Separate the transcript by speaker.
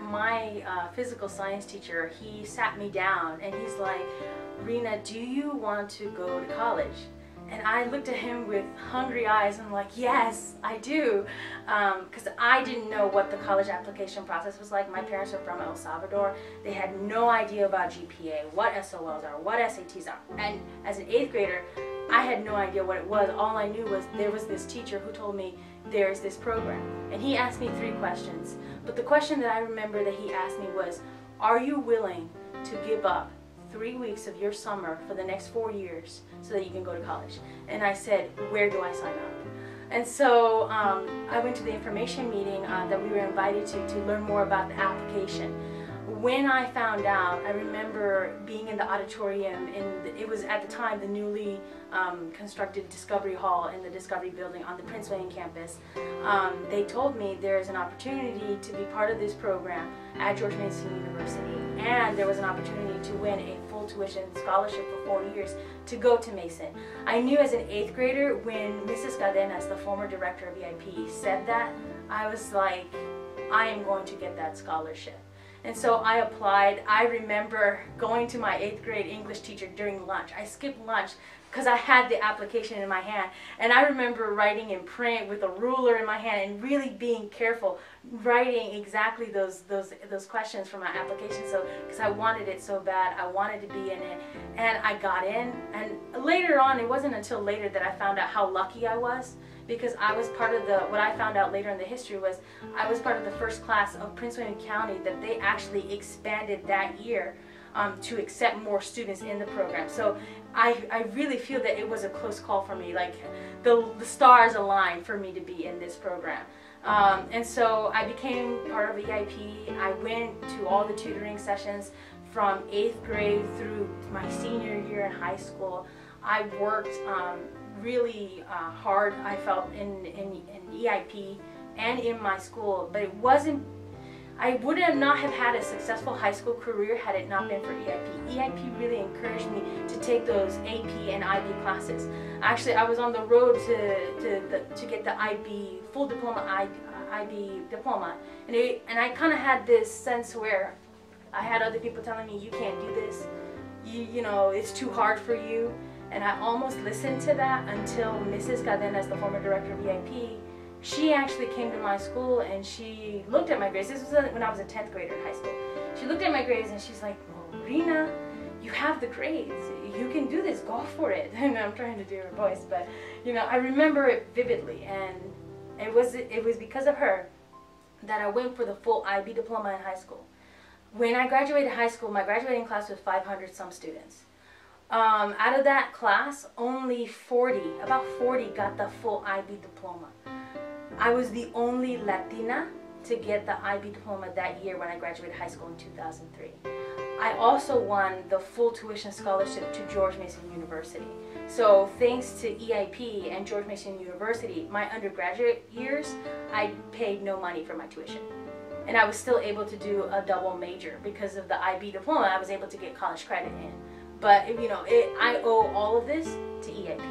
Speaker 1: My physical science teacher, he sat me down and he's like, Rhina, do you want to go to college? And I looked at him with hungry eyes and I'm like, yes, I do. Because I didn't know what the college application process was like. My parents are from El Salvador. They had no idea about GPA, what SOLs are, what SATs are. And as an 8th grader, I had no idea what it was. All I knew was there was this teacher who told me there's this program. And he asked me 3 questions. But the question that I remember that he asked me was, are you willing to give up 3 weeks of your summer for the next 4 years so that you can go to college? And I said, where do I sign up? And so I went to the information meeting that we were invited to learn more about the application. When I found out, I remember being in the auditorium, it was at the time the newly constructed Discovery Hall in the Discovery Building on the Prince William campus. They told me there's an opportunity to be part of this program at George Mason University, and there was an opportunity to win a full tuition scholarship for 4 years to go to Mason. I knew as an 8th grader when Mrs. Cadenas, the former director of EIP, said that, I was like, I am going to get that scholarship. And so I applied. I remember going to my 8th grade English teacher during lunch. I skipped lunch because I had the application in my hand. And I remember writing in print with a ruler in my hand and really being careful, writing exactly those questions for my application. So, because I wanted it so bad, I wanted to be in it. And I got in. And later on, it wasn't until later that I found out how lucky I was, because I was part of what I found out later in the history was I was part of the first class of Prince William County that they actually expanded that year to accept more students in the program. So I really feel that it was a close call for me, like the stars aligned for me to be in this program. And so I became part of EIP. I went to all the tutoring sessions from 8th grade through my senior year in high school. I worked really hard, I felt, in EIP and in my school, but it wasn't, I would not have had a successful high school career had it not been for EIP. EIP really encouraged me to take those AP and IB classes. Actually, I was on the road to get the IB, full diploma IB diploma, and I kind of had this sense where I had other people telling me, you can't do this, you know, it's too hard for you. And I almost listened to that until Mrs. Cadenas, the former director of EIP, she actually came to my school and she looked at my grades. This was when I was a 10th grader in high school. She looked at my grades and she's like, well, Rhina, you have the grades. You can do this. Go for it. And I'm trying to do her voice, but you know, I remember it vividly, and it was because of her that I went for the full IB diploma in high school. When I graduated high school, my graduating class was 500 some students. Out of that class, only about 40 got the full IB diploma. I was the only Latina to get the IB diploma that year when I graduated high school in 2003. I also won the full tuition scholarship to George Mason University. So thanks to EIP and George Mason University, my undergraduate years, I paid no money for my tuition. And I was still able to do a double major because of the IB diploma. I was able to get college credit in. But, you know, I owe all of this to EIP.